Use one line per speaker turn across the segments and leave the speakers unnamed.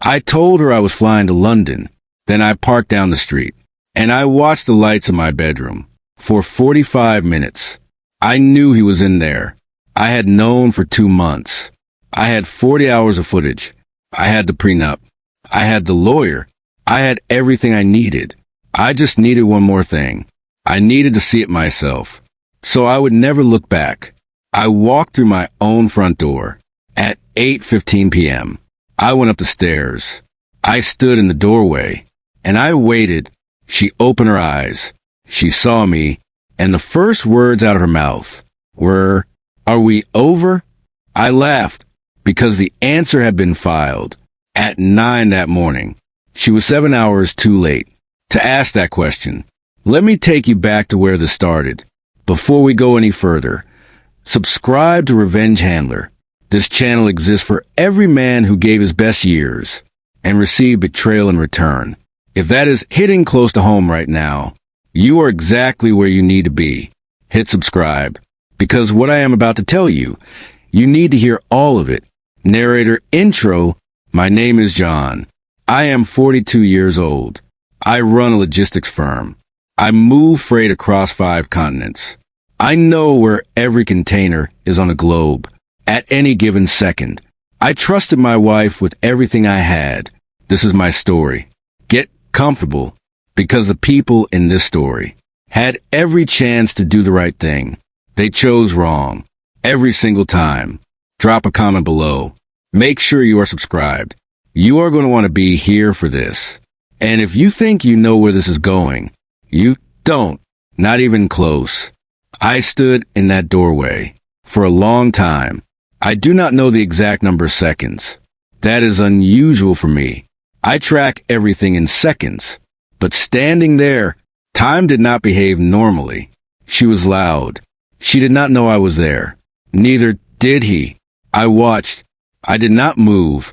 I told her I was flying to London. Then I parked down the street, and I watched the lights in my bedroom for 45 minutes. I knew he was in there. I had known for 2 months. I had 40 hours of footage. I had the prenup. I had the lawyer. I had everything I needed. I just needed one more thing. I needed to see it myself, so I would never look back. I walked through my own front door. At 8:15 p.m., I went up the stairs. I stood in the doorway, and I waited. She opened her eyes. She saw me, and the first words out of her mouth were, "Are we over?" I laughed, because the answer had been filed at 9 that morning. She was 7 hours too late to ask that question. Let me take you back to where this started. Before we go any further, subscribe to Revenge Handler. This channel exists for every man who gave his best years and received betrayal in return. If that is hitting close to home right now, you are exactly where you need to be. Hit subscribe, because what I am about to tell you, you need to hear all of it. Narrator intro. My name is John. I am 42 years old. I run a logistics firm. I move freight across 5 continents. I know where every container is on the globe at any given second. I trusted my wife with everything I had. This is my story. Get comfortable, because the people in this story had every chance to do the right thing. They chose wrong every single time. Drop a comment below. Make sure you are subscribed. You are going to want to be here for this. And if you think you know where this is going, you don't. Not even close. I stood in that doorway for a long time. I do not know the exact number of seconds. That is unusual for me. I track everything in seconds. But standing there, time did not behave normally. She was loud. She did not know I was there. Neither did he. I watched. I did not move.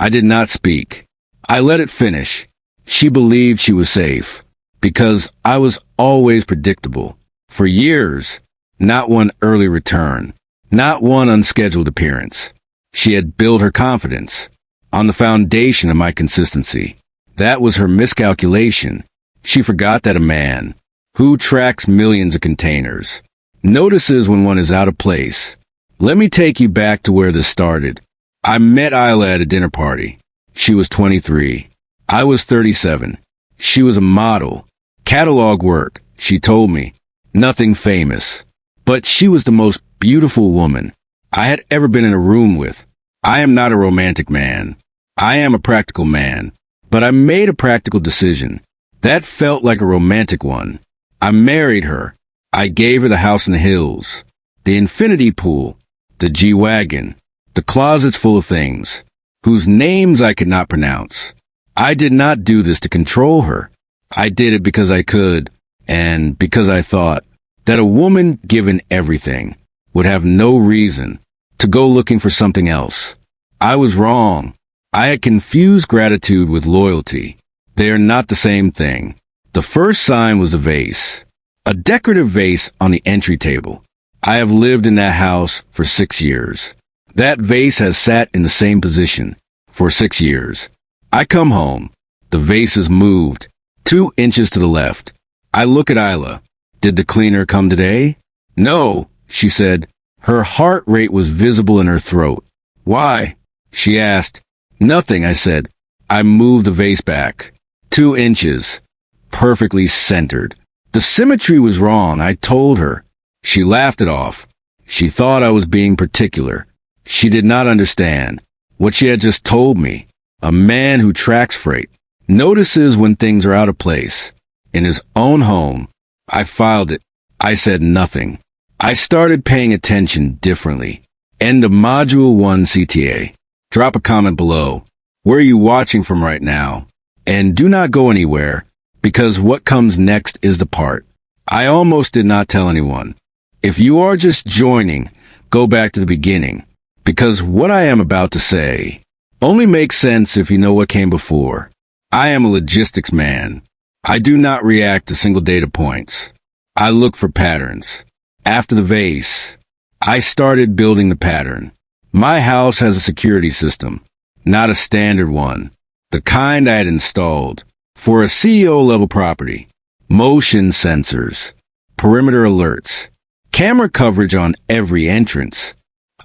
I did not speak. I let it finish. She believed she was safe, because I was always predictable. For years, not one early return, not one unscheduled appearance. She had built her confidence on the foundation of my consistency. That was her miscalculation. She forgot that a man who tracks millions of containers notices when one is out of place. Let me take you back to where this started. I met Isla at a dinner party. She was 23. I was 37. She was a model. Catalog work, she told me. Nothing famous. But she was the most beautiful woman I had ever been in a room with. I am not a romantic man. I am a practical man. But I made a practical decision. That felt like a romantic one. I married her. I gave her the house in the hills, the infinity pool, the G-Wagon, the closets full of things, whose names I could not pronounce. I did not do this to control her. I did it because I could, and because I thought that a woman given everything would have no reason to go looking for something else. I was wrong. I had confused gratitude with loyalty. They are not the same thing. The first sign was a vase, a decorative vase on the entry table. I have lived in that house for 6 years. That vase has sat in the same position for 6 years. I come home. The vase is moved 2 inches to the left. I look at Isla. Did the cleaner come today? No, she said. Her heart rate was visible in her throat. Why? She asked. Nothing, I said. I moved the vase back 2 inches, perfectly centered. The symmetry was wrong, I told her. She laughed it off. She thought I was being particular. She did not understand what she had just told me. A man who tracks freight notices when things are out of place. In his own home, I filed it. I said nothing. I started paying attention differently. End of Module 1 CTA. Drop a comment below. Where are you watching from right now? And do not go anywhere, because what comes next is the part I almost did not tell anyone. If you are just joining, go back to the beginning, because what I am about to say only makes sense if you know what came before. I am a logistics man. I do not react to single data points. I look for patterns. After the vase, I started building the pattern. My house has a security system, not a standard one. the kind I had installed for a CEO-level property. Motion sensors, perimeter alerts, camera coverage on every entrance.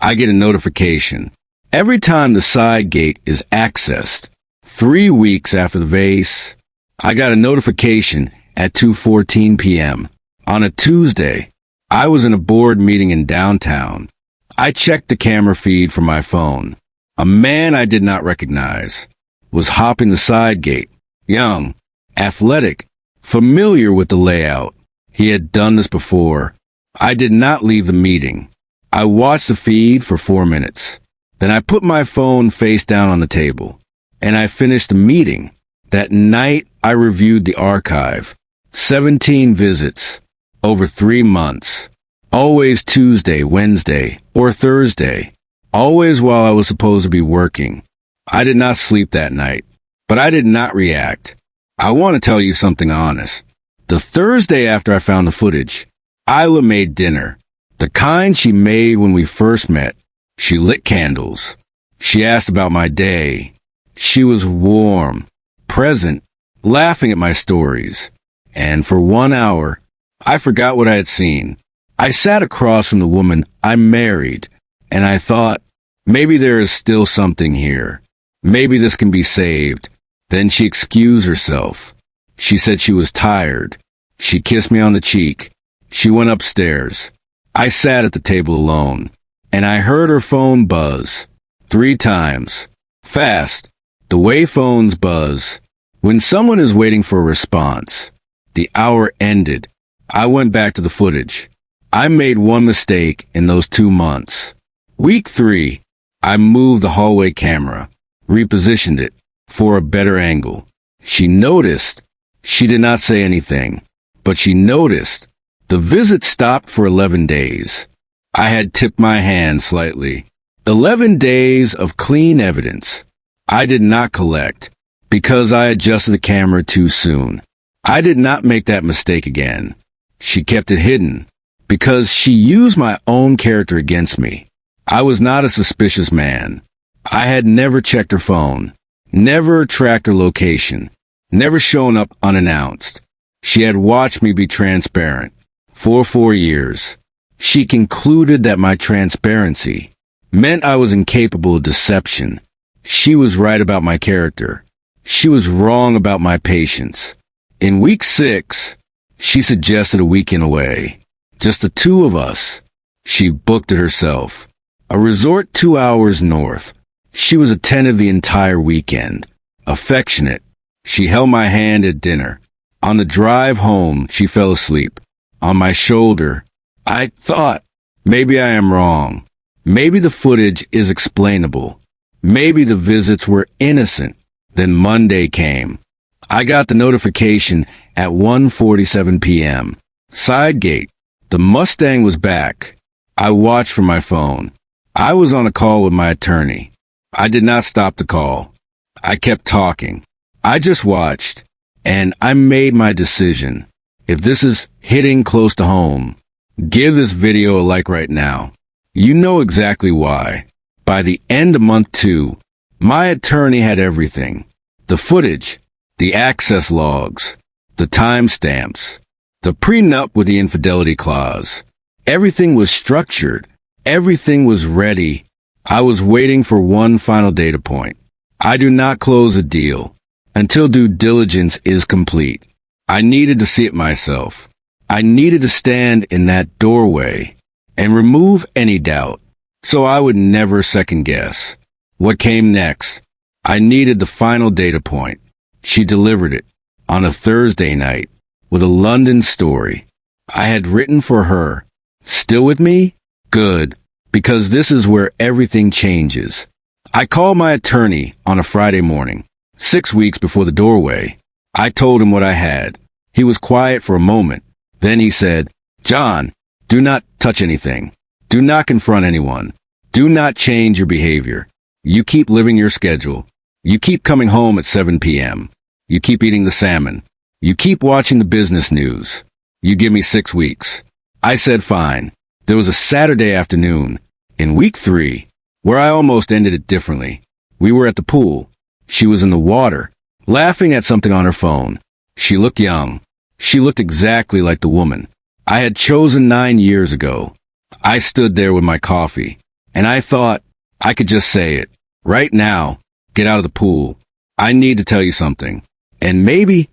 I get a notification every time the side gate is accessed. 3 weeks after the vase, I got a notification at 2:14 p.m. on a Tuesday. I was in a board meeting in downtown. I checked the camera feed from my phone. A man I did not recognize was hopping the side gate. Young, athletic, familiar with the layout. He had done this before. I did not leave the meeting. I watched the feed for 4 minutes. Then I put my phone face down on the table, and I finished the meeting. That night, I reviewed the archive. 17 visits over 3 months. Always Tuesday, Wednesday, or Thursday. Always while I was supposed to be working. I did not sleep that night, but I did not react. I want to tell you something honest. The Thursday after I found the footage, Isla made dinner. The kind she made when we first met. She lit candles. She asked about my day. She was warm, present, laughing at my stories. And for 1 hour, I forgot what I had seen. I sat across from the woman I married, and I thought, maybe there is still something here. Maybe this can be saved. Then she excused herself. She said she was tired. She kissed me on the cheek. She went upstairs. I sat at the table alone, and I heard her phone buzz 3 times. Fast, the way phones buzz. When someone is waiting for a response. The hour ended. I went back to the footage. I made one mistake in those 2 months. Week 3, I moved the hallway camera, repositioned it for a better angle. She noticed. She did not say anything, but she noticed. The visit stopped for 11 days. I had tipped my hand slightly. 11 days of clean evidence. I did not collect because I adjusted the camera too soon. I did not make that mistake again. She kept it hidden because she used my own character against me. I was not a suspicious man. I had never checked her phone, never tracked her location, never shown up unannounced. She had watched me be transparent for 4 years. She concluded that my transparency meant I was incapable of deception. She was right about my character. She was wrong about my patience. In week 6, she suggested a weekend away. Just the 2 of us. She booked it herself. A resort 2 hours north. She was attentive the entire weekend. Affectionate. She held my hand at dinner. On the drive home, she fell asleep. On my shoulder. I thought, maybe I am wrong. Maybe the footage is explainable. Maybe the visits were innocent. Then Monday came. I got the notification at 1:47 p.m. Side gate. The Mustang was back. I watched from my phone. I was on a call with my attorney. I did not stop the call. I kept talking. I just watched, and I made my decision. If this is hitting close to home, give this video a like right now. You know exactly why. By the end of month 2, my attorney had everything. The footage, the access logs, the timestamps, the prenup with the infidelity clause. Everything was structured. Everything was ready. I was waiting for one final data point. I do not close a deal until due diligence is complete. I needed to see it myself. I needed to stand in that doorway and remove any doubt, so I would never second guess. What came next? I needed the final data point. She delivered it on a Thursday night with a London story I had written for her. Still with me? Good, because this is where everything changes. I called my attorney on a Friday morning, 6 weeks before the doorway. I told him what I had. He was quiet for a moment. Then he said, "John, do not touch anything. Do not confront anyone. Do not change your behavior. You keep living your schedule. You keep coming home at 7 p.m. You keep eating the salmon. You keep watching the business news. You give me 6 weeks." I said fine. There was a Saturday afternoon in week 3 where I almost ended it differently. We were at the pool. She was in the water, laughing at something on her phone. She looked young. She looked exactly like the woman I had chosen 9 years ago. I stood there with my coffee, and I thought I could just say it. Right now, get out of the pool. I need to tell you something. And maybe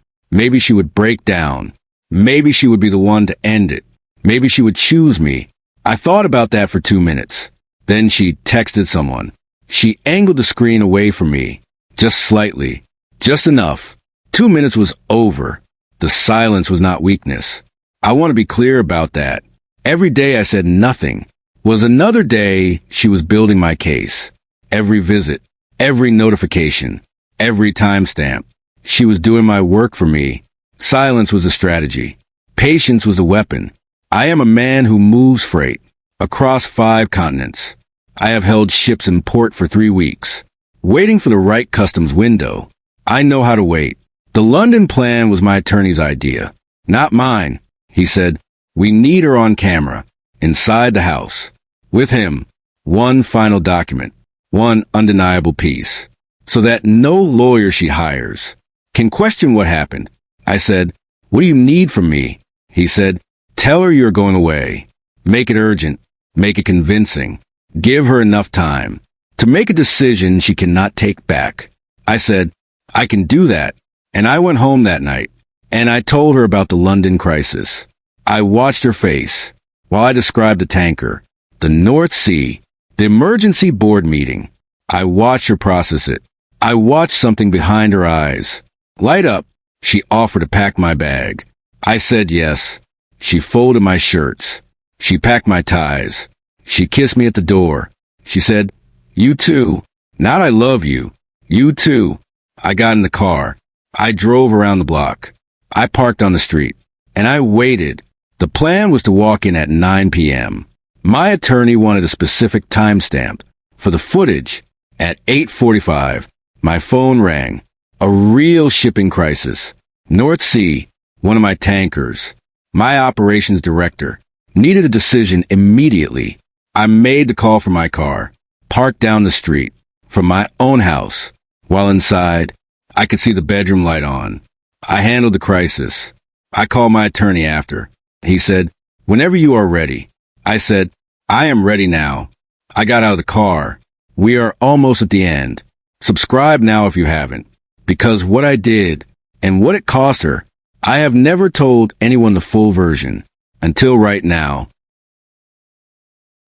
she would break down. Maybe she would be the one to end it. Maybe she would choose me. I thought about that for 2 minutes. Then she texted someone. She angled the screen away from me, just slightly, just enough. 2 minutes was over. The silence was not weakness. I want to be clear about that. Every day I said nothing was another day she was building my case. Every visit, every notification, every timestamp. She was doing my work for me. Silence was a strategy. Patience was a weapon. I am a man who moves freight across 5 continents. I have held ships in port for 3 weeks, waiting for the right customs window. I know how to wait. The London plan was my attorney's idea, not mine. He said, we need her on camera, inside the house. With him, one final document, one undeniable piece, so that no lawyer she hires can question what happened. I said, what do you need from me? He said, tell her you're going away. Make it urgent. Make it convincing. Give her enough time to make a decision she cannot take back. I said, I can do that. And I went home that night, and I told her about the London crisis. I watched her face while I described the tanker, the North Sea, the emergency board meeting. I watched her process it. I watched something behind her eyes light up. She offered to pack my bag. I said yes. She folded my shirts. She packed my ties. She kissed me at the door. She said, you too. Not I love you. You too. I got in the car. I drove around the block. I parked on the street. And I waited. The plan was to walk in at 9 p.m. My attorney wanted a specific timestamp for the footage. At 8:45, my phone rang. A real shipping crisis. North Sea, one of my tankers, my operations director, needed a decision immediately. I made the call from my car, parked down the street, from my own house. While inside, I could see the bedroom light on. I handled the crisis. I called my attorney after. He said, whenever you are ready. I said, I am ready now. I got out of the car. We are almost at the end. Subscribe now if you haven't. Because what I did, and what it cost her, I have never told anyone the full version. Until right now.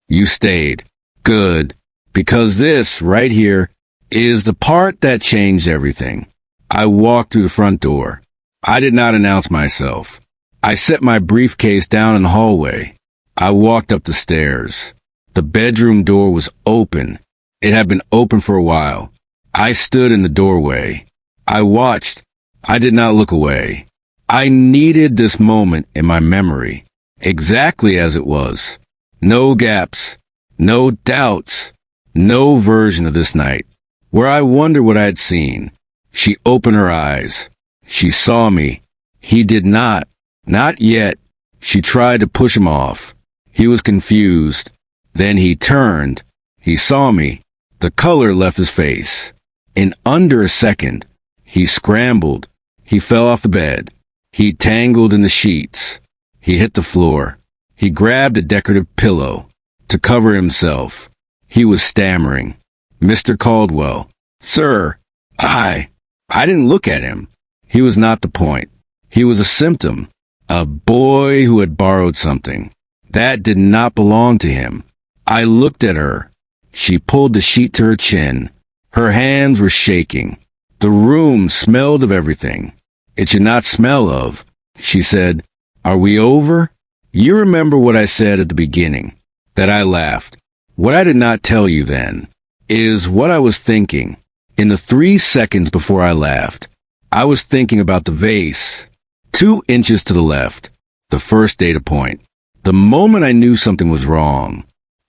You stayed. Good. Because this, right here, is the part that changed everything. I walked through the front door. I did not announce myself. I set my briefcase down in the hallway. I walked up the stairs. The bedroom door was open. It had been open for a while. I stood in the doorway. I watched. I did not look away. I needed this moment in my memory, exactly as it was. No gaps, no doubts, no version of this night, where I wondered what I had seen. She opened her eyes. She saw me. He did not. Not yet. She tried to push him off. He was confused. Then he turned. He saw me. The color left his face. In under a second, he scrambled. He fell off the bed. He tangled in the sheets. He hit the floor. He grabbed a decorative pillow to cover himself. He was stammering. Mr. Caldwell. Sir, I didn't look at him. He was not the point. He was a symptom. A boy who had borrowed something. That did not belong to him. I looked at her. She pulled the sheet to her chin. Her hands were shaking. The room smelled of everything it should not smell of. She said, Are we over? You remember what I said at the beginning, that I laughed. What I did not tell you then is what I was thinking. In the 3 seconds before I laughed, I was thinking about the vase, 2 inches to the left, the first data point. The moment I knew something was wrong,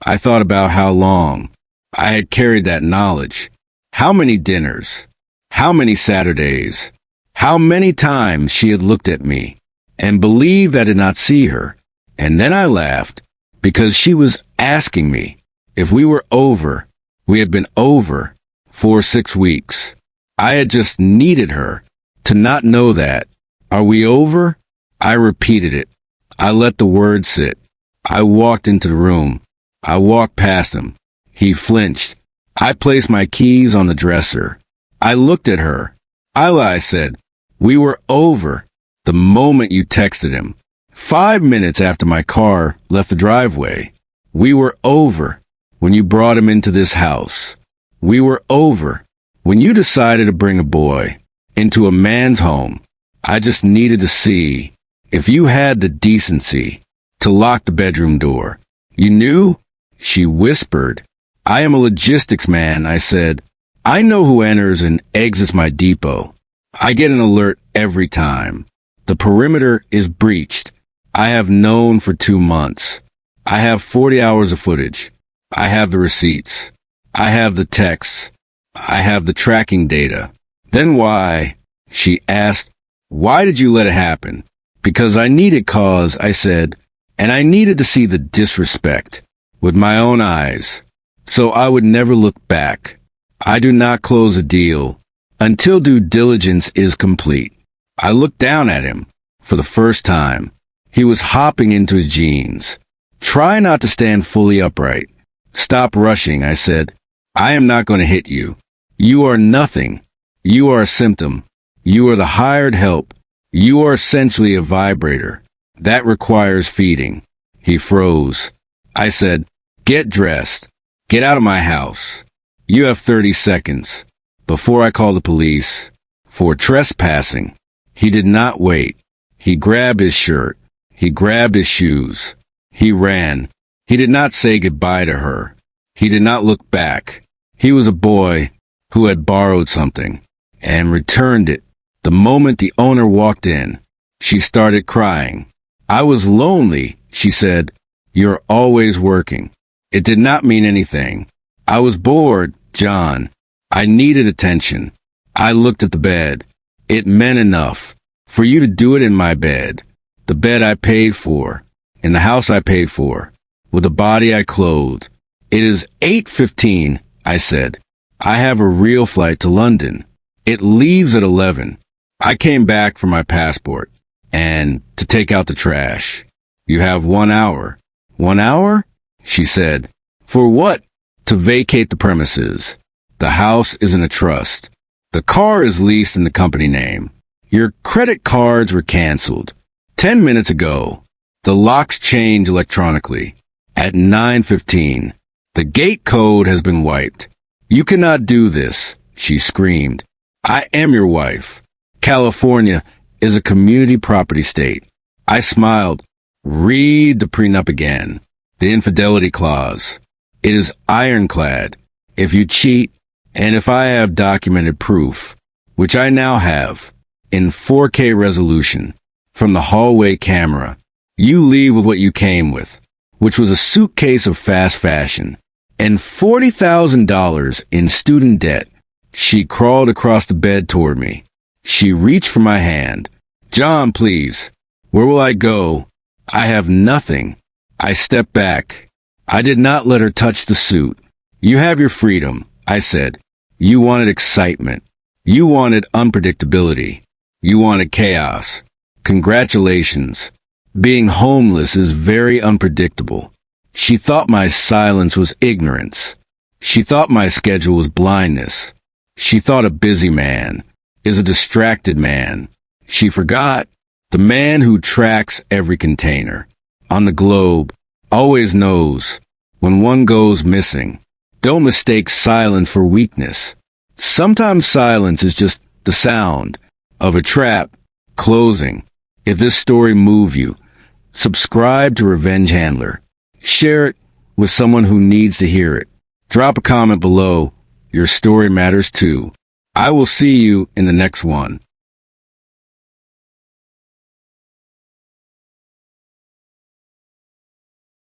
I thought about how long I had carried that knowledge. How many dinners, how many Saturdays, how many times she had looked at me and believed I did not see her. And then I laughed because she was asking me if we were over. We had been over for 6 weeks. I had just needed her to not know that. Are we over? I repeated it. I let the word sit. I walked into the room. I walked past him. He flinched. I placed my keys on the dresser. I looked at her. Isla, I said, we were over the moment you texted him. 5 minutes after my car left the driveway. We were over when you brought him into this house. We were over when you decided to bring a boy into a man's home. I just needed to see if you had the decency to lock the bedroom door. You knew? She whispered. I am a logistics man, I said. I know who enters and exits my depot. I get an alert every time. The perimeter is breached. I have known for 2 months. I have 40 hours of footage. I have the receipts. I have the texts. I have the tracking data. Then why? She asked, why did you let it happen? Because I needed cause, I said, and I needed to see the disrespect with my own eyes, so I would never look back. I do not close a deal until due diligence is complete. I looked down at him for the first time. He was hopping into his jeans. Try not to stand fully upright. Stop rushing, I said. I am not going to hit you. You are nothing. You are a symptom. You are the hired help. You are essentially a vibrator. That requires feeding. He froze. I said, get dressed. Get out of my house. You have 30 seconds before I call the police for trespassing. He did not wait. He grabbed his shirt. He grabbed his shoes. He ran. He did not say goodbye to her. He did not look back. He was a boy who had borrowed something and returned it. The moment the owner walked in, she started crying. I was lonely, she said. You're always working. It did not mean anything. I was bored, John. I needed attention. I looked at the bed. It meant enough for you to do it in my bed. The bed I paid for, in the house I paid for, with the body I clothed. It is 8:15, I said. I have a real flight to London. It leaves at 11. I came back for my passport and to take out the trash. You have 1 hour. 1 hour? She said. For what? To vacate the premises. The house is in a trust. The car is leased in the company name. Your credit cards were canceled 10 minutes ago. The locks change electronically. At 9:15, the gate code has been wiped. You cannot do this, she screamed. I am your wife. California is a community property state. I smiled. Read the prenup again. The infidelity clause. It is ironclad. If you cheat, and if I have documented proof, which I now have, in 4K resolution, from the hallway camera, you leave with what you came with, which was a suitcase of fast fashion, and $40,000 in student debt. She crawled across the bed toward me. She reached for my hand. John, please. Where will I go? I have nothing. I stepped back. I did not let her touch the suit. You have your freedom, I said. You wanted excitement. You wanted unpredictability. You wanted chaos. Congratulations. Being homeless is very unpredictable. She thought my silence was ignorance. She thought my schedule was blindness. She thought a busy man is a distracted man. She forgot the man who tracks every container on the globe always knows when one goes missing. Don't mistake silence for weakness. Sometimes silence is just the sound of a trap closing. If this story moved you, subscribe to Revenge Handler. Share it with someone who needs to hear it. Drop a comment below. Your story matters too. I will see you in the next one.